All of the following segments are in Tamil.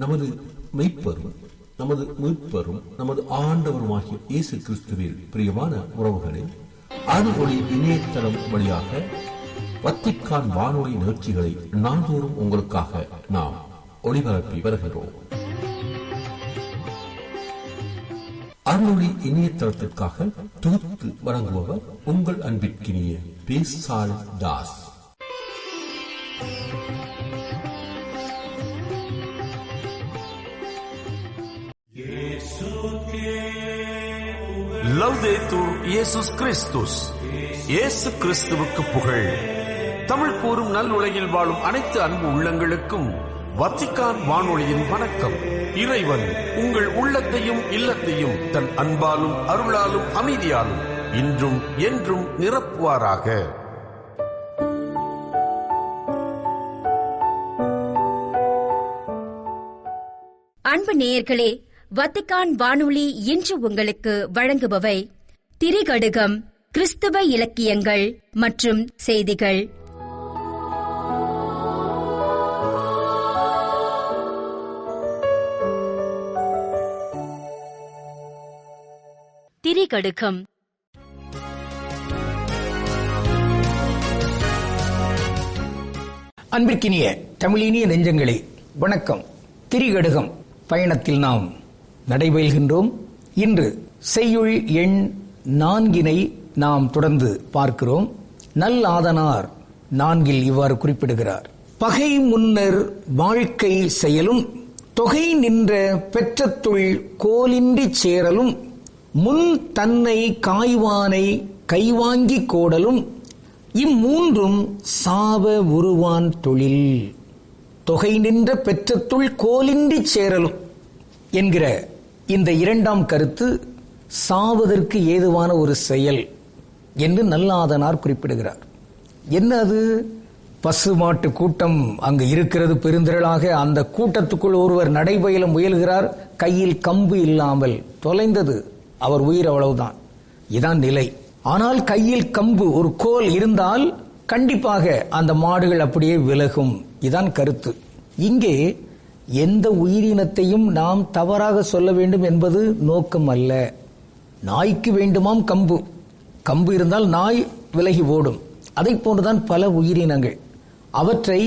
நமது மெய்ப்பரும் நமது மீட்பரும் நமது ஆண்டவருமாகிய இயேசு கிறிஸ்துவில் பிரியமான உறவுகளே, அருள்ஒளி இணையதளம் வழியாக வத்திக்கான் வானொலி நிகழ்ச்சிகளை நாள்தோறும் உங்களுக்காக நாம் ஒளிபரப்பி வருகிறோம். அருள்ஒளி இணையதளத்திற்காக தொகுத்து வழங்குபவர் உங்கள் அன்பிற்கினிய பேசால் தாஸ். லவ்தேத்தூர் இயேசுஸ் கிறிஸ்துஸ். இயேசு கிறிஸ்துவுக்கு புகழ். தமிழ் கூறும் நல் உலகில் வாழும் அனைத்து அன்பு உள்ளங்களுக்கும் வத்திக்கான் வானொலியின் வணக்கம். இறைவன் உங்கள் உள்ளத்தையும் இல்லத்தையும் தன் அன்பாலும் அருளாலும் அமைதியாலும் இன்றும் என்றும் நிரப்புவாராக. அன்பு நேயர்களே, வத்திக்கான் வானொலி இன்று உங்களுக்கு வழங்குபவை திரிகடுகம், கிறிஸ்தவ இலக்கியங்கள் மற்றும் செய்திகள். திரிகடுகம். அன்பிற்கினிய தமிழினிய நெஞ்சங்களே, வணக்கம். திரிகடுகம் பயணத்தில் நாம் நடைபெறுகின்றோம். இன்று செய்யுள் எண் 4 நாம் தொடர்ந்து பார்க்கிறோம். நல் ஆதனார் 4 இவ்வாறு குறிப்பிடுகிறார்: பகை முன்னர் வாழ்க்கை செயலும், தொகை நின்ற பெற்றத்துள் கோலின்றி சேரலும், முன் தன்னை காய்வானை கைவாங்கி கோடலும், இம்மூன்றும் சாவ உருவான் தொழில். தொகை நின்ற பெற்றத்துள் கோலின்றி சேரலும் என்கிற இந்த இரண்டாம் கருத்து சாவதற்கு ஏதுவான ஒரு செயல் என்று நல்லாதனார் குறிப்பிடுகிறார். என்ன அது? பசுமாட்டு கூட்டம் அங்கு இருக்கிறது பெருந்திரளாக. அந்த கூட்டத்துக்குள் ஒருவர் நடைபயில முயல்கிறார். கையில் கம்பு இல்லாமல் தொலைந்தது அவர் உயிர், அவ்வளவுதான். இதான் நிலை. ஆனால் கையில் கம்பு, ஒரு கோல் இருந்தால் கண்டிப்பாக அந்த மாடுகள் அப்படியே விலகும். இதான் கருத்து. இங்கே எந்த உயிரினத்தையும் நாம் தவறாக சொல்ல வேண்டும் என்பது நோக்கம் அல்ல. நாய்க்கு வேண்டுமாம் கம்பு, கம்பு இருந்தால் நாய் விலகி ஓடும். அதை போன்றுதான் பல உயிரினங்கள். அவற்றை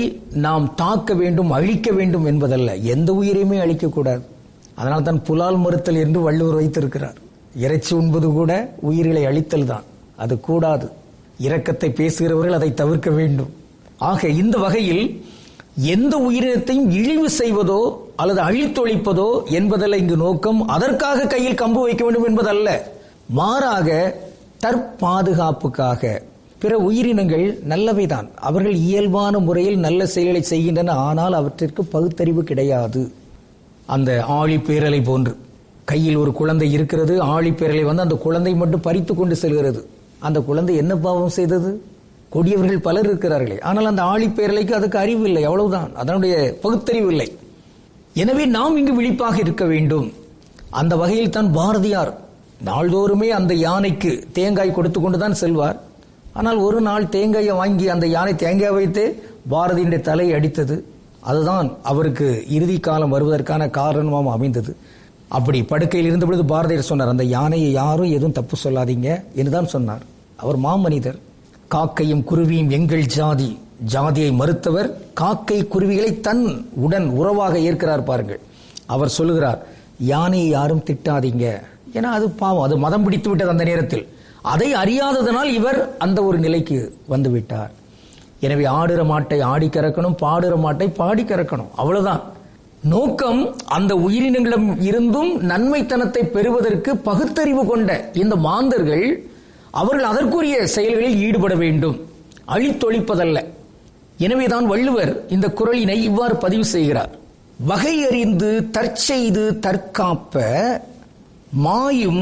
நாம் தாக்க வேண்டும், அழிக்க வேண்டும் என்பதல்ல. எந்த உயிரையுமே அழிக்கக்கூடாது. அதனால் தான் புலால் மறுத்தல் என்று வள்ளுவர் வைத்திருக்கிறார். இறைச்சி உண்பது கூட உயிர்களை அழித்தல் தான். அது கூடாது. இரக்கத்தை பேசுகிறவர்கள் அதை தவிர்க்க வேண்டும். ஆக இந்த வகையில் எந்த உயிரினத்தையும் இழிவு செய்வதோ அல்லது அழித்தொழிப்பதோ என்பதல்ல இங்கு நோக்கம். அதற்காக கையில் கம்பு வைக்க வேண்டும் என்பதல்ல. மாறாக தற்பாதுகாப்புக்காக. பிற உயிரினங்கள் நல்லவைதான். அவர்கள் இயல்பான முறையில் நல்ல செயல்களை செய்கின்றன. ஆனால் அவற்றிற்கு பகுத்தறிவு கிடையாது. அந்த ஆழிப்பேரலை போன்று கையில் ஒரு குழந்தை இருக்கிறது. ஆழிப்பேரலை வந்து அந்த குழந்தை மட்டும் பறித்து கொண்டு செல்கிறது. அந்த குழந்தை என்ன பாவம் செய்தது? கொடியவர்கள் பலர் இருக்கிறார்களே. ஆனால் அந்த ஆழிப்பேரலைக்கு அதுக்கு அறிவு இல்லை, அவ்வளவுதான். அதனுடைய பகுத்தறிவு இல்லை. எனவே நாம் இங்கு விழிப்பாக இருக்க வேண்டும். அந்த வகையில் தான் பாரதியார் நாள்தோறுமே அந்த யானைக்கு தேங்காய் கொடுத்து கொண்டுதான் செல்வார். ஆனால் ஒரு நாள் தேங்காயை வாங்கி அந்த யானை தேங்காய் வைத்து பாரதியுடைய தலையை அடித்தது. அதுதான் அவருக்கு இறுதி காலம் வருவதற்கான காரணமாக அமைந்தது. அப்படி படுக்கையில் இருந்த பொழுது பாரதியார் சொன்னார், அந்த யானையை யாரும் எதுவும் தப்பு சொல்லாதீங்க என்றுதான் சொன்னார். அவர் மாமனிதர். காக்கையும் குருவியும் எங்கள் ஜாதி, ஜாதியை மறுத்தவர் காக்கை குருவிகளை தன் உடன் உறவாக ஏற்கிறார். பாருங்கள், அவர் சொல்லுகிறார், யானையை யாரும் திட்டாதீங்க, ஏன்னா அது பாவம், அது மதம் பிடித்து விட்டது அந்த நேரத்தில். அதை அறியாததனால் இவர் அந்த ஒரு நிலைக்கு வந்து விட்டார். எனவே ஆடுற மாட்டை ஆடி கறக்கணும், பாடுற மாட்டை பாடி கறக்கணும், அவ்வளவுதான் நோக்கம். அந்த உயிரினங்களிடம் இருந்தும் நன்மைத்தனத்தை பெறுவதற்கு பகுத்தறிவு கொண்ட இந்த மாந்தர்கள் அவர்கள் அதற்குரிய செயல்களில் ஈடுபட வேண்டும், அழித்தொழிப்பதல்ல. எனவேதான் வள்ளுவர் இந்த குறளினை இவ்வாறு பதிவு செய்கிறார்: வகை அறிந்து தற்செய்து தற்காப்ப மாயும்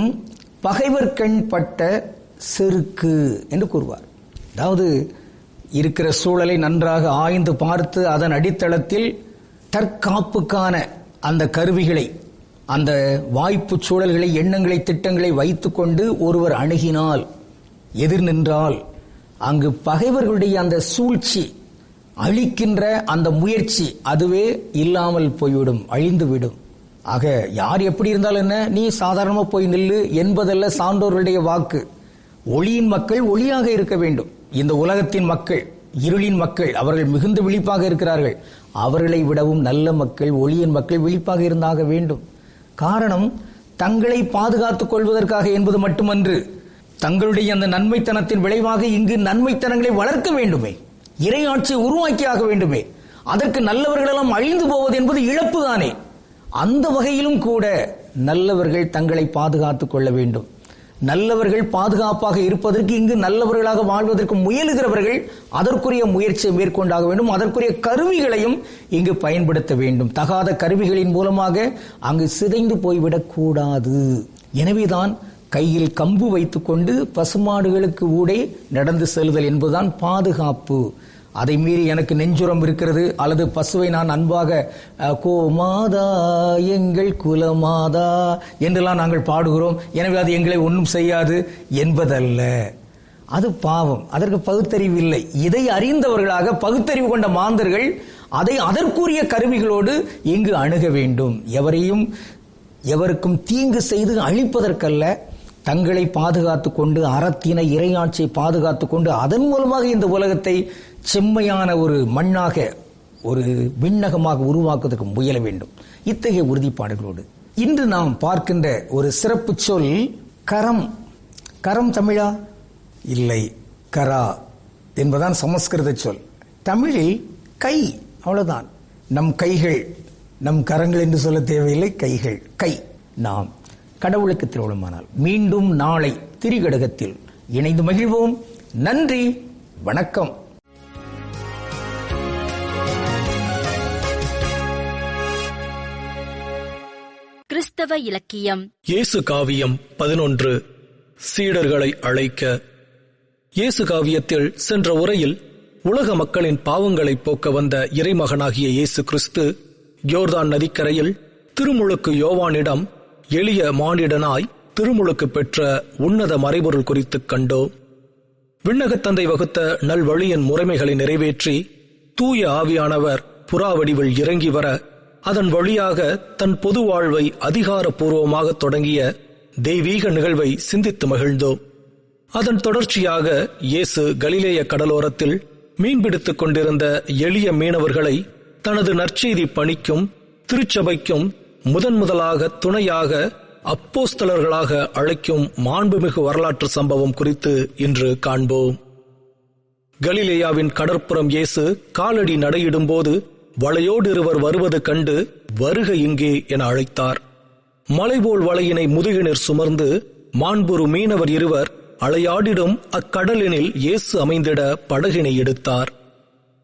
பகைவர்கண் பட்ட செருக்கு என்று கூறுவார். அதாவது இருக்கிற சூழலை நன்றாக ஆய்ந்து பார்த்து அதன் அடித்தளத்தில் தற்காப்புக்கான அந்த கருவிகளை, அந்த வாய்ப்பு சூழல்களை, எண்ணங்களை, திட்டங்களை வைத்துக்கொண்டு ஒருவர் அணுகினால், எதிர் நின்றால் அங்கு பகைவர்களுடைய அந்த சூழ்ச்சி, அழிக்கின்ற அந்த முயற்சி அதுவே இல்லாமல் போய்விடும், அழிந்துவிடும். ஆக யார் எப்படி இருந்தாலும் என்ன, நீ சாதாரணமா போய் நில்லு என்பதல்ல சான்றோர்களுடைய வாக்கு. ஒளியின் மக்கள் ஒளியாக இருக்க வேண்டும். இந்த உலகத்தின் மக்கள், இருளின் மக்கள், அவர்கள் மிகுந்த விழிப்பாக இருக்கிறார்கள். அவர்களை விடவும் நல்ல மக்கள், ஒளியின் மக்கள் விழிப்பாக இருந்தாக வேண்டும். காரணம், தங்களை பாதுகாத்துக் கொள்வதற்காக என்பது மட்டுமன்று, தங்களுடைய அந்த நன்மைத்தனத்தின் விளைவாக இங்கு நன்மைத்தனங்களை வளர்க்க வேண்டுமே, இறையாட்சியை உருவாக்கியாக வேண்டுமே. அதற்கு நல்லவர்களெல்லாம் அழிந்து போவது என்பது இழப்பு தானே. அந்த வகையிலும் கூட நல்லவர்கள் தங்களை பாதுகாத்துக் கொள்ள வேண்டும். நல்லவர்கள் பாதுகாப்பாக இருப்பதற்கு, இங்கு நல்லவர்களாக வாழ்வதற்கு முயலுகிறவர்கள் அதற்குரிய முயற்சியை மேற்கொண்டாக வேண்டும். அதற்குரிய கருவிகளையும் இங்கு பயன்படுத்த வேண்டும். தகாத கருவிகளின் மூலமாக அங்கு சிதைந்து போய்விடக் கூடாது. எனவேதான் கையில் கம்பு வைத்துக் கொண்டு பசுமாடுகளுக்கு ஊடே நடந்து செல்லுதல் என்பதுதான் பாதுகாப்பு. அதை மீறி எனக்கு நெஞ்சுரம் இருக்கிறது, அல்லது பசுவை நான் அன்பாக கோமாதா எங்கள் குலமாதா என்றெல்லாம் நாங்கள் பாடுகிறோம், எனவே அது எங்களை ஒன்றும் செய்யாது என்பதல்ல. அது பாவம், அதற்கு பகுத்தறிவு இல்லை. இதை அறிந்தவர்களாக பகுத்தறிவு கொண்ட மாந்தர்கள் அதை அதற்குரிய கருவிகளோடு இங்கு அணுக வேண்டும். எவருக்கும் தீங்கு செய்து அழிப்பதற்கல்ல, தங்களை பாதுகாத்துக் கொண்டு, அறத்தினை இறையாட்சியை பாதுகாத்துக் கொண்டு, அதன் மூலமாக இந்த உலகத்தை செம்மையான ஒரு மண்ணாக, ஒரு விண்ணகமாக உருவாக்குவதற்கு முயல வேண்டும். இத்தகைய உறுதிப்பாடுகளோடு இன்று நாம் பார்க்கின்ற ஒரு சிறப்பு சொல் கரம். கரம் தமிழா? இல்லை, கரா என்பதான் சமஸ்கிருத சொல். தமிழில் கை, அவ்வளவுதான். நம் கைகள், நம் கரங்கள் என்று சொல்ல தேவையில்லை, கைகள், கை. நாம் கடவுளுக்கு திருவுளமானால் மீண்டும் நாளை திரிகடுகத்தில் இணைந்து மகிழ்வோம். நன்றி, வணக்கம். கிறிஸ்தவ இலக்கியம். இயேசு காவியம் 11. சீடர்களை அழைக்க. இயேசு காவியத்தில் சென்ற உரையில் உலக மக்களின் பாவங்களை போக்க வந்த இறைமகனாகிய இயேசு கிறிஸ்து யோர்தான் நதிக்கரையில் திருமுழுக்கு யோவானிடம் எளிய மானிடனாய் திருமுழுக்கு பெற்ற உன்னத மறைபொருள் குறித்து கண்டோம். விண்ணகத்தந்தை வகுத்த நல்வழியின் முறைமைகளை நிறைவேற்றி தூய ஆவியானவர் புறாவடிவில் இறங்கி வர, அதன் வழியாக தன் பொது வாழ்வை அதிகாரப்பூர்வமாக தொடங்கிய தெய்வீக நிகழ்வை சிந்தித்து மகிழ்ந்தோம். அதன் தொடர்ச்சியாக இயேசு கலிலேய கடலோரத்தில் மீன்பிடித்துக் கொண்டிருந்த எளிய மீனவர்களை தனது நற்செய்தி பணிக்கும் திருச்சபைக்கும் முதலாக துணையாக அப்போஸ்தலர்களாக அழைக்கும் மாண்புமிகு வரலாற்று சம்பவம் குறித்து இன்று காண்போம். கலிலேயாவின் கடற்புறம் இயேசு காலடி நடையிடும்போது வலையோடு இருவர் வருவது கண்டு வருக இங்கே என அழைத்தார். மலைபோல் வலையினை முதுகினில் சுமர்ந்து மாண்புறு மீனவர் இருவர் அலையாடிடும் அக்கடலினில் இயேசு அமைந்திட படகினை எடுத்தார்.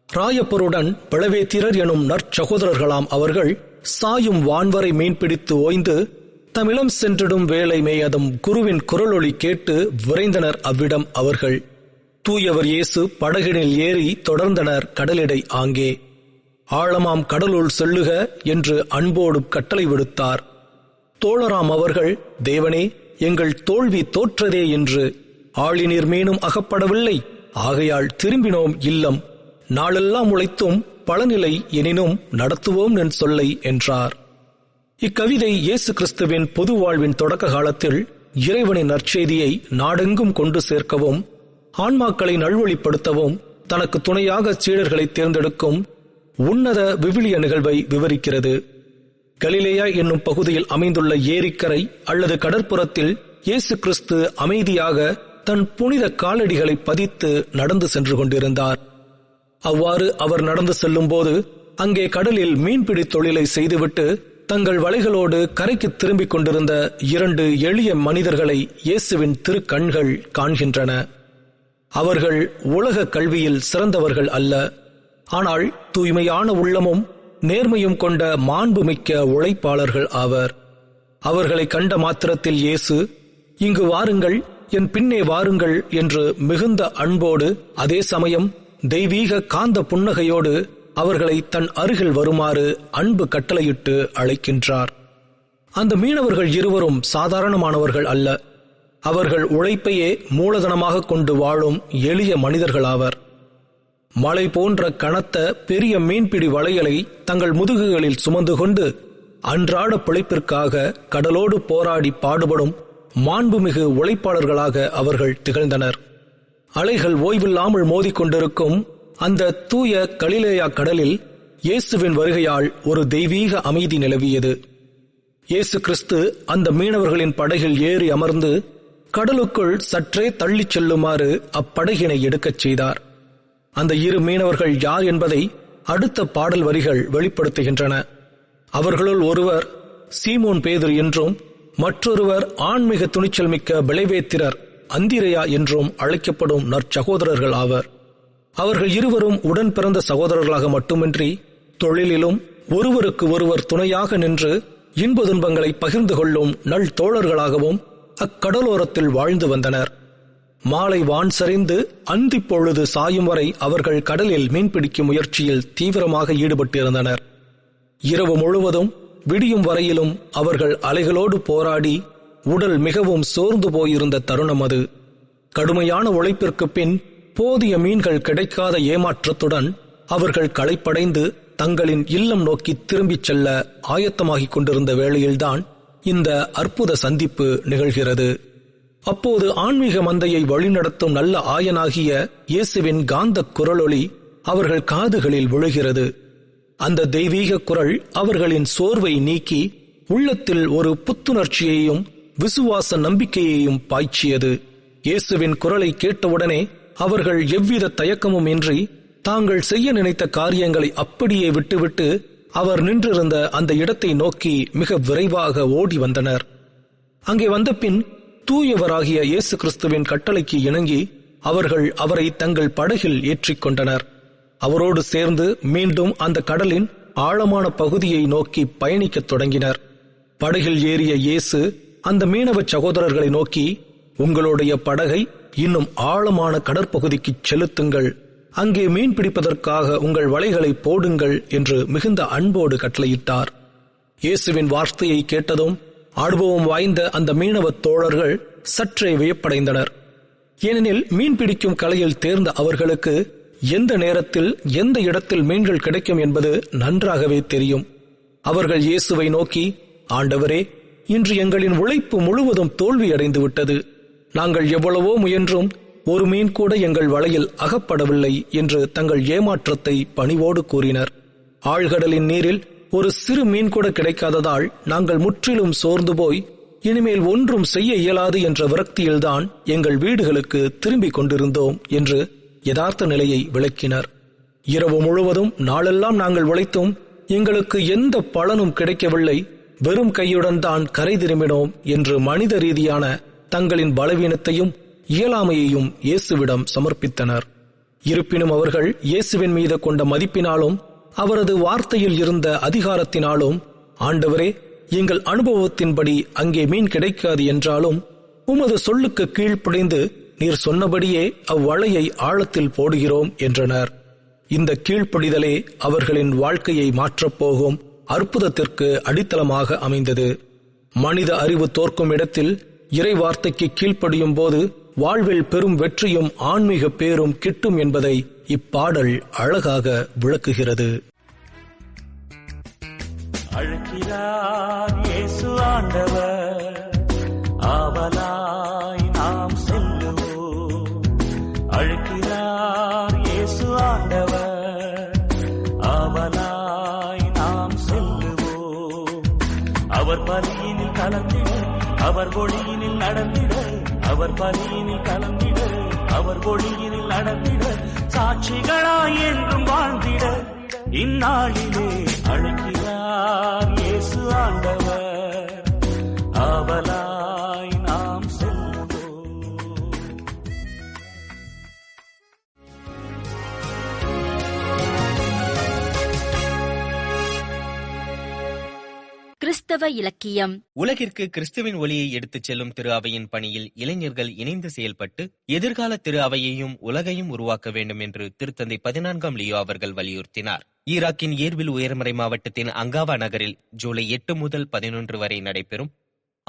ராயப்பருடன் பிளவேத்திரர் எனும் நற்சகோதரர்களாம் அவர்கள் சாயும் வான்வரை மீன்பிடித்து ஓய்ந்து தமிழம் சென்றிடும் வேலை மேயதும் குருவின் குரலொலி கேட்டு விரைந்தனர் அவ்விடம் அவர்கள். தூயவர் இயேசு படகினில் ஏறி தொடர்ந்தனர் கடலிடை ஆங்கே. ஆழமாம் கடலுள் செல்லுக என்று அன்போடு கட்டளை விடுத்தார். தோழராம் அவர்கள், தேவனே, எங்கள் தோல்வி தோற்றதே என்று, ஆழிநீர் மீனும் அகப்படவில்லை, ஆகையால் திரும்பினோம் இல்லம், நாளெல்லாம் உழைத்தும் பலனிலை எனினும் நடத்துவோம் என் சொல்லை என்றார். இக்கவிதை இயேசு கிறிஸ்துவின் பொது வாழ்வின் தொடக்க காலத்தில் இறைவனின் நற்செய்தியை நாடெங்கும் கொண்டு சேர்க்கவும் ஆன்மாக்களை நல்வழிப்படுத்தவும் தனக்கு துணையாக சீடர்களை தேர்ந்தெடுக்கும் உன்னத விவிலிய நிகழ்வை விவரிக்கிறது. கலிலேயா என்னும் பகுதியில் அமைந்துள்ள ஏரிக்கரை அல்லது கடற்புறத்தில் இயேசு கிறிஸ்து அமைதியாக தன் புனித காலடிகளை பதித்து நடந்து சென்று கொண்டிருந்தார். அவ்வாறு அவர் நடந்து செல்லும் போது அங்கே கடலில் மீன்பிடி தொழிலை செய்துவிட்டு தங்கள் வலைகளோடு கரைக்கு திரும்பிக் கொண்டிருந்த 2 எளிய மனிதர்களை இயேசுவின் திருக்கண்கள் காண்கின்றன. அவர்கள் உலக கல்வியில் சிறந்தவர்கள் அல்ல, ஆனால் தூய்மையான உள்ளமும் நேர்மையும் கொண்ட மாண்புமிக்க உழைப்பாளர்கள் ஆவர். அவர்களை கண்ட மாத்திரத்தில் இயேசு, இங்கு வாருங்கள், என் பின்னே வாருங்கள் என்று மிகுந்த அன்போடு, அதே சமயம் தெய்வீக காந்த புன்னகையோடு அவர்களை தன் அருகில் வருமாறு அன்பு கட்டளையிட்டு அழைக்கின்றார். அந்த மீனவர்கள் இருவரும் சாதாரணமானவர்கள் அல்ல. அவர்கள் உழைப்பையே மூலதனமாக கொண்டு வாழும் எளிய மனிதர்களாவர். மலை போன்ற கனத்த பெரிய மீன்பிடி வலைகளை தங்கள் முதுகுகளில் சுமந்து கொண்டு அன்றாட பிழைப்பிற்காக கடலோடு போராடி பாடுபடும் மாண்புமிகு உழைப்பாளர்களாக அவர்கள் திகழ்ந்தனர். அலைகள் ஓய்வில்லாமல் மோதிக்கொண்டிருக்கும் அந்த தூய கலிலேயா கடலில் இயேசுவின் வருகையால் ஒரு தெய்வீக அமைதி நிலவியது. இயேசு கிறிஸ்து அந்த மீனவர்களின் படகில் ஏறி அமர்ந்து கடலுக்குள் சற்றே தள்ளிச் செல்லுமாறு அப்படகினை எடுக்கச் செய்தார். அந்த இரு மீனவர்கள் யார் என்பதை அடுத்த பாடல் வரிகள் வெளிப்படுத்துகின்றன. அவர்களுள் ஒருவர் சீமோன் பேதுரு என்றும் மற்றொருவர் ஆன்மீக துணிச்சல் மிக்க பிளைவேத்திரர் அந்திரேயா என்றும் அழைக்கப்படும் நற்சகோதரர்கள் ஆவர். அவர்கள் இருவரும் உடன் பிறந்த சகோதரர்களாக மட்டுமின்றி தொழிலிலும் ஒருவருக்கு ஒருவர் துணையாக நின்று இன்ப துன்பங்களை பகிர்ந்து கொள்ளும் நல் தோழர்களாகவும் அக்கடலோரத்தில் வாழ்ந்து வந்தனர். மாலை வான் சரிந்து அந்தி பொழுது சாயும் வரை அவர்கள் கடலில் மீன்பிடிக்கும் முயற்சியில் தீவிரமாக ஈடுபட்டிருந்தனர். இரவு முழுவதும் விடியும் வரையிலும் அவர்கள் அலைகளோடு போராடி உடல் மிகவும் சோர்ந்து போயிருந்த தருணம் அது. கடுமையான உழைப்பிற்கு பின் போதிய மீன்கள் கிடைக்காத ஏமாற்றத்துடன் அவர்கள் களைப்படைந்து தங்களின் இல்லம் நோக்கி திரும்பிச் செல்ல ஆயத்தமாகிக் கொண்டிருந்த வேளையில்தான் இந்த அற்புத சந்திப்பு நிகழ்கிறது. அப்போது ஆன்மீக மந்தையை வழிநடத்தும் நல்ல ஆயனாகிய இயேசுவின் காந்த குரலொலி அவர்கள் காதுகளில் விழுகிறது. அந்த தெய்வீக குரல் அவர்களின் சோர்வை நீக்கி உள்ளத்தில் ஒரு புத்துணர்ச்சியையும் விசுவாச நம்பிக்கையையும் பாய்ச்சியது. இயேசுவின் குரலை கேட்டவுடனே அவர்கள் எவ்வித தயக்கமும் இன்றி தாங்கள் செய்ய நினைத்த காரியங்களை அப்படியே விட்டுவிட்டு அவர் நின்றிருந்த அந்த இடத்தை நோக்கி மிக விரைவாக ஓடி வந்தனர். அங்கே வந்த பின் தூயவராகிய இயேசு கிறிஸ்துவின் கட்டளைக்கு இணங்கி அவர்கள் அவரை தங்கள் படகில் ஏற்றிக்கொண்டனர். அவரோடு சேர்ந்து மீண்டும் அந்த கடலின் ஆழமான பகுதியை நோக்கி பயணிக்கத் தொடங்கினர். படகில் ஏறிய இயேசு அந்த மீனவ சகோதரர்களை நோக்கி, உங்களுடைய படகை இன்னும் ஆழமான கடற்பகுதிக்கு செலுத்துங்கள், அங்கே மீன் பிடிப்பதற்காக உங்கள் வலைகளை போடுங்கள் என்று மிகுந்த அன்போடு கட்டளையிட்டார். இயேசுவின் வார்த்தையை கேட்டதும் அனுபவம் வாய்ந்த அந்த மீனவ தோழர்கள் சற்றே வியப்படைந்தனர். ஏனெனில் மீன் பிடிக்கும் கலையில் தேர்ந்த அவர்களுக்கு எந்த நேரத்தில் எந்த இடத்தில் மீன்கள் கிடைக்கும் என்பது நன்றாகவே தெரியும். அவர்கள் இயேசுவை நோக்கி, ஆண்டவரே, இன்று எங்களின் உழைப்பு முழுவதும் தோல்வியடைந்து விட்டது. நாங்கள் எவ்வளவோ முயன்றும் ஒரு மீன் கூட எங்கள் வலையில் அகப்படவில்லை என்று தங்கள் ஏமாற்றத்தை பணிவோடு கூறினர். ஆழ்கடலின் நீரில் ஒரு சிறு மீன் கூட கிடைக்காததால் நாங்கள் முற்றிலும் சோர்ந்து போய் இனிமேல் ஒன்றும் செய்ய இயலாது என்ற விரக்தியில்தான் எங்கள் வீடுகளுக்கு திரும்பிக் கொண்டிருந்தோம் என்று யதார்த்த நிலையை விளக்கினர். இரவு முழுவதும் நாளெல்லாம் நாங்கள் உழைத்தும் எங்களுக்கு எந்த பலனும் கிடைக்கவில்லை, வெறும் கையுடன் தான் கரை திரும்பினோம் என்று மனித ரீதியான தங்களின் பலவீனத்தையும் இயலாமையையும் இயேசுவிடம் சமர்ப்பித்தனர். இருப்பினும் அவர்கள் இயேசுவின் மீது கொண்ட மதிப்பினாலும் அவரது வார்த்தையில் இருந்த அதிகாரத்தினாலும், ஆண்டவரே, எங்கள் அனுபவத்தின்படி அங்கே மீன் கிடைக்காது என்றாலும் உமது சொல்லுக்கு கீழ்ப்படிந்து நீர் சொன்னபடியே அவ்வலையை ஆழத்தில் போடுகிறோம் என்றனர். இந்த கீழ்ப்படிதலே அவர்களின் வாழ்க்கையை மாற்றப்போகும் அற்புதத்திற்கு அடித்தளமாக அமைந்தது. மனித அறிவு தோற்கும் இடத்தில் இறை வார்த்தைக்கு கீழ்ப்படியும் போது வாழ்வில் பெரும் வெற்றியும் ஆன்மீக பேரும் கிட்டும் என்பதை இப்பாடல் அழகாக விளக்குகிறது. அழைக்கிறார் இயேசு ஆண்டவர், ஆவலாய் நாம் செல்லுவோம். அழைக்கிறார் இயேசு ஆண்டவர், ஆவலாய் நாம் செல்லுவோம். அவர் பலியினில் கலந்திட, அவர் ஒளியினில் நடந்திட, அவர் பலியினில் கலந்திட, அவர் ஒளியினில் நடந்திட, சாட்சிகளாய் என்றும் வாழ்ந்திட இந்நாளிலே அழைக்கிறார் இயேசு ஆண்டவர், ஆவலாய் நாம் செல்லுவோம். கிறிஸ்தவ இலக்கியம். உலகிற்கு கிறிஸ்துவின் ஒளியை எடுத்துச் செல்லும் திரு அவையின் பணியில் இளைஞர்கள் இணைந்து செயல்பட்டு எதிர்கால திரு அவையையும் உலகையும் உருவாக்க வேண்டும் என்று திருத்தந்தை 14ஆம் லியோ அவர்கள் வலியுறுத்தினார். ஈராக்கின் ஏர்பில் உயர்மறை மாவட்டத்தின் அங்காவா நகரில் ஜூலை 8 முதல் 11 வரை நடைபெறும்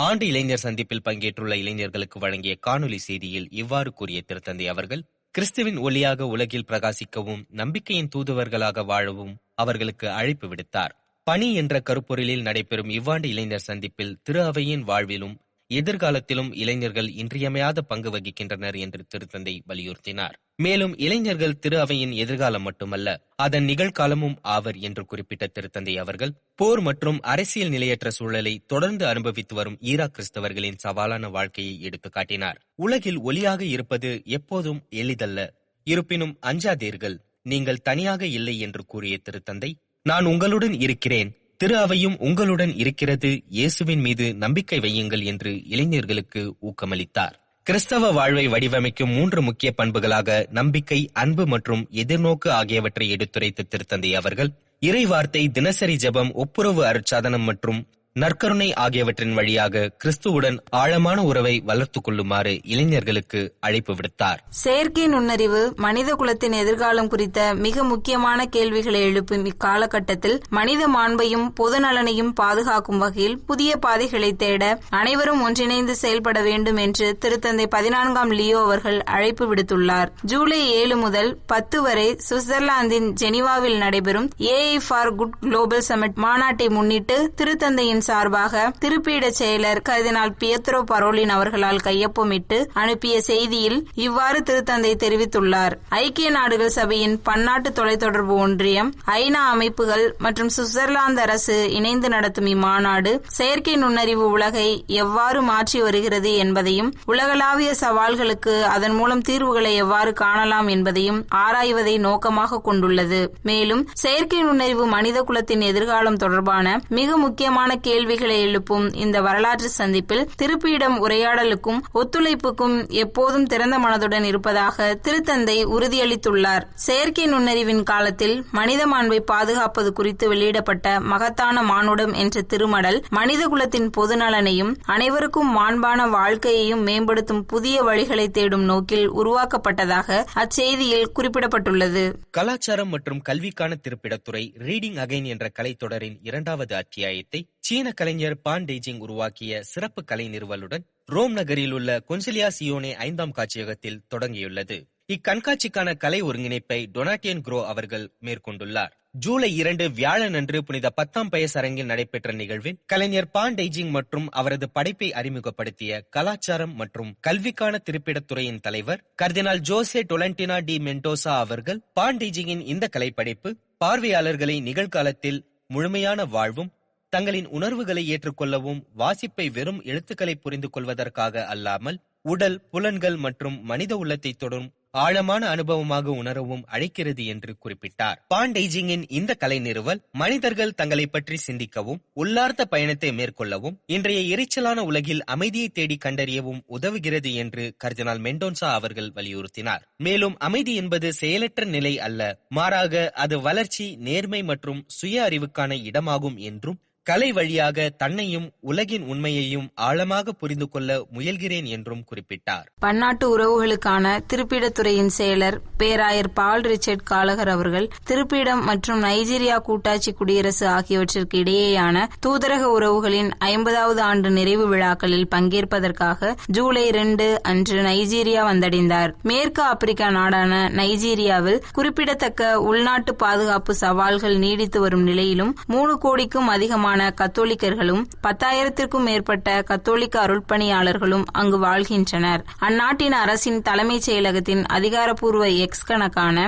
ஆண்டு இளைஞர் சந்திப்பில் பங்கேற்றுள்ள இளைஞர்களுக்கு வழங்கிய காணொலி செய்தியில் இவ்வாறு கூறிய திருத்தந்தை அவர்கள், கிறிஸ்துவின் ஒளியாக உலகில் பிரகாசிக்கவும் நம்பிக்கையின் தூதுவர்களாக வாழவும் அவர்களுக்கு அழைப்பு விடுத்தார். பணி என்ற கருப்பொருளில் நடைபெறும் இவ்வாண்டு இளைஞர் சந்திப்பில் திரு அவையின் வாழ்விலும் எதிர்காலத்திலும் இளைஞர்கள் இன்றியமையாத பங்கு வகிக்கின்றனர் என்று திருத்தந்தை வலியுறுத்தினார். மேலும் இளைஞர்கள் திரு அவையின் எதிர்காலம் மட்டுமல்ல, அதன் நிகழ்காலமும் ஆவர் என்று குறிப்பிட்ட திருத்தந்தை அவர்கள், போர் மற்றும் அரசியல் நிலையற்ற சூழலை தொடர்ந்து அனுபவித்து வரும் ஈராக் கிறிஸ்தவர்களின் சவாலான வாழ்க்கையை எடுத்து காட்டினார். உலகில் ஒளியாக இருப்பது எப்போதும் எளிதல்ல, இருப்பினும் அஞ்சாதீர்கள், நீங்கள் தனியாக இல்லை என்று கூறிய திருத்தந்தை, நான் உங்களுடன் இருக்கிறேன், திரு அவையும் உங்களுடன் இருக்கிறது, இயேசுவின் மீது நம்பிக்கை வையுங்கள் என்று இளைஞர்களுக்கு ஊக்கமளித்தார். கிறிஸ்தவ வாழ்வை வடிவமைக்கும் 3 முக்கிய பண்புகளாக நம்பிக்கை, அன்பு மற்றும் எதிர்நோக்கு ஆகியவற்றை எடுத்துரைத்த திருத்தந்தை அவர்கள், இறைவார்த்தை, தினசரி ஜெபம், ஒப்புரவு அருட்சாதனம் மற்றும் நற்கருணை ஆகியவற்றின் வழியாக கிறிஸ்துவுடன் ஆழமான உறவை வளர்த்துக் கொள்ளுமாறு இளைஞர்களுக்கு அழைப்பு விடுத்தார். செயற்கை நுண்ணறிவு மனித குலத்தின் எதிர்காலம் குறித்த மிக முக்கியமான கேள்விகளை எழுப்பும் இக்காலகட்டத்தில் மனித மாண்பையும் பொது நலனையும் பாதுகாக்கும் வகையில் புதிய பாதைகளை தேட அனைவரும் ஒன்றிணைந்து செயல்பட வேண்டும் என்று திருத்தந்தை 14ஆம் லியோ அவர்கள் அழைப்பு விடுத்துள்ளார். ஜூலை 7 முதல் 10 வரை சுவிட்சர்லாந்தின் ஜெனீவாவில் நடைபெறும் AI for good global submit மாநாட்டை முன்னிட்டு திருத்தந்தையின் சார்பாக திருப்பீட செயலர் கர்தினால் பியத்ரோ பரோலின் அவர்களால் கையொப்பமிட்டு அனுப்பிய செய்தியில் இவ்வாறு திருத்தந்தை தெரிவித்துள்ளார். ஐக்கிய நாடுகள் சபையின் பன்னாட்டு தொலைத்தொடர்பு ஒன்றியம், ஐநா அமைப்புகள் மற்றும் சுவிட்சர்லாந்து அரசு இணைந்து நடத்தும் இம்மாநாடு செயற்கை நுண்ணறிவு உலகை எவ்வாறு மாற்றி வருகிறது என்பதையும், உலகளாவிய சவால்களுக்கு அதன் மூலம் தீர்வுகளை எவ்வாறு காணலாம் என்பதையும் ஆராய்வதை நோக்கமாக கொண்டுள்ளது. மேலும் செயற்கை நுண்ணறிவு மனித குலத்தின் எதிர்காலம் தொடர்பான மிக முக்கியமான கேள்விகளை எழுப்பும் இந்த வரலாற்று சந்திப்பில் திருப்பீடம் உரையாடலுக்கும் ஒத்துழைப்புக்கும் எப்போதும் திறந்த மனதுடன் இருப்பதாக திருத்தந்தை உறுதியளித்துள்ளார். செயற்கை நுண்ணறிவின் காலத்தில் மனித மாண்பை பாதுகாப்பது குறித்து வெளியிடப்பட்ட மகத்தான மானுடம் என்ற திருமடல் மனித குலத்தின் பொது நலனையும் அனைவருக்கும் மாண்பான வாழ்க்கையையும் மேம்படுத்தும் புதிய வழிகளை தேடும் நோக்கில் உருவாக்கப்பட்டதாக அச்செய்தியில் குறிப்பிடப்பட்டுள்ளது. கலாச்சாரம் மற்றும் கல்விக்கான திருப்பிடத்துறை ரீடிங் அகைன் என்ற கலைத்தொடரின் 2வது அத்தியாயத்தை சீன கலைஞர் பான் டெய்ஜிங் உருவாக்கிய சிறப்பு கலை நிறுவலுடன் ரோம் நகரில் உள்ள கொன்சிலியா சியோனே 5ஆம் காட்சியகத்தில் தொடங்கியுள்ளது. இக்கண்காட்சிக்கான கலை ஒருங்கிணைப்பை டொனாட்டியன் குரோ அவர்கள் மேற்கொண்டுள்ளார். ஜூலை 2 வியாழனன்று புனித 10ஆம் பயஸ் அரங்கில் நடைபெற்ற நிகழ்வில் கலைஞர் பான் டெய்ஜிங் மற்றும் அவரது படைப்பை அறிமுகப்படுத்திய கலாச்சாரம் மற்றும் கல்விக்கான திருப்பிடத்துறையின் தலைவர் கர்தினால் ஜோசே டொலண்டினா டி மெண்டோசா அவர்கள், பான் டெய்ஜிங்கின் இந்த கலைப்படைப்பு பார்வையாளர்களை நிகழ்காலத்தில் முழுமையான வாழ்வும், தங்களின் உணர்வுகளை ஏற்றுக்கொள்ளவும், வாசிப்பை வெறும் எழுத்துக்களை புரிந்து கொள்வதற்காக அல்லாமல் உடல், புலன்கள் மற்றும் மனித உள்ளத்தை தொடும் ஆழமான அனுபவமாக உணரவும் அழைக்கிறது என்று குறிப்பிட்டார். பான் டெய்ஜிங்கின் இந்த கலை நிறுவல் மனிதர்கள் தங்களை பற்றி சிந்திக்கவும், உள்ளார்ந்த பயணத்தை மேற்கொள்ளவும், இன்றைய எரிச்சலான உலகில் அமைதியை தேடி கண்டறியவும் உதவுகிறது என்று கர்தினால் மெண்டோன்சா அவர்கள் வலியுறுத்தினார். மேலும் அமைதி என்பது செயலற்ற நிலை அல்ல, மாறாக அது வளர்ச்சி, நேர்மை மற்றும் சுய அறிவுக்கான இடமாகும் என்றும், கலை வழியாக தன்னையும் உலகின் உண்மையையும் ஆழமாக புரிந்து கொள்ள முயல்கிறேன் என்றும் குறிப்பிட்டார். பன்னாட்டு உறவுகளுக்கான திருப்பிடத்துறையின் செயலர் பேராயர் பால் ரிச்சர்ட் காலகர் அவர்கள் திருப்பிடம் மற்றும் நைஜீரியா கூட்டாட்சி குடியரசு ஆகியவற்றிற்கு இடையேயான தூதரக உறவுகளின் 50வது ஆண்டு நிறைவு விழாக்களில் பங்கேற்பதற்காக ஜூலை 2 அன்று நைஜீரியா வந்தடைந்தார். மேற்கு ஆப்பிரிக்கா நாடான நைஜீரியாவில் குறிப்பிடத்தக்க உள்நாட்டு பாதுகாப்பு சவால்கள் நீடித்து வரும் நிலையிலும் 3 கோடிக்கும் அதிகமான கத்தோலிக்கர்களும் 10,000த்திற்கும் மேற்பட்ட கத்தோலிக்க அருள்பணியாளர்களும் அங்கு வாழ்கின்றனர். அந்நாட்டின் அரசின் தலைமைச் செயலகத்தின் அதிகாரப்பூர்வ எக்ஸ் கணக்கான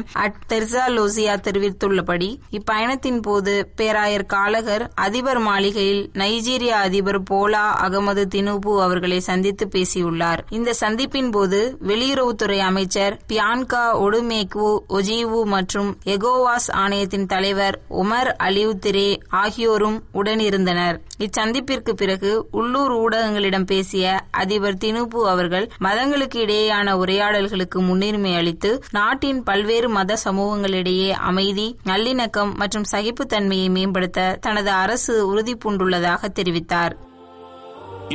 @தெர்சாலோசியா தெரிவித்துள்ளபடி, இப்பயணத்தின் போது பேராயர் காலகர் அதிபர் மாளிகையில் நைஜீரியா அதிபர் போலா அகமது தினுபு அவர்களை சந்தித்து பேசியுள்ளார். இந்த சந்திப்பின் போது வெளியுறவுத்துறை அமைச்சர் பியான்கா ஒடுமேக்கு ஒஜிவு மற்றும் எகோவாஸ் ஆணையத்தின் தலைவர் ஒமர் அலிவுத்திரே ஆகியோரும் உடனிருந்தனர். இச்சந்திப்பிற்கு பிறகு உள்ளூர் ஊடகங்களிடம் பேசிய அதிபர் தினுபு அவர்கள் மதங்களுக்கு இடையேயான உரையாடல்களுக்கு முன்னுரிமை அளித்து நாட்டின் பல்வேறு மத சமூகங்களிடையே அமைதி, நல்லிணக்கம் மற்றும் சகிப்புத்தன்மையை மேம்படுத்த தனது அரசு உறுதி பூண்டுள்ளதாக தெரிவித்தார்.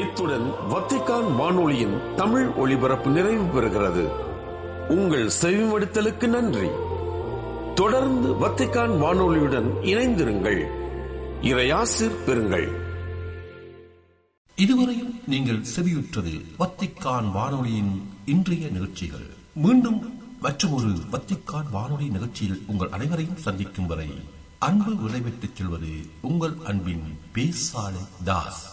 இத்துடன் வத்திக்கான் வானொலியின் தமிழ் ஒளிபரப்பு நிறைவு பெறுகிறது. உங்கள் செவிமடுத்தலுக்கு நன்றி. தொடர்ந்து வத்திக்கான் வானொலியுடன் இணைந்திருங்கள். இறையாசிர் பெறுங்கள். இதுவரையும் நீங்கள் செவியுற்றது வத்திக்கான் வானொலியின் இன்றைய நிகழ்ச்சிகள். மீண்டும் மற்றொரு வத்திக்கான் வானொலி நிகழ்ச்சியில் உங்கள் அனைவரையும் சந்திக்கும் வரை அன்பு விடைபெற்றுச் செல்வது உங்கள் அன்பின் பேசாலை தாஸ்.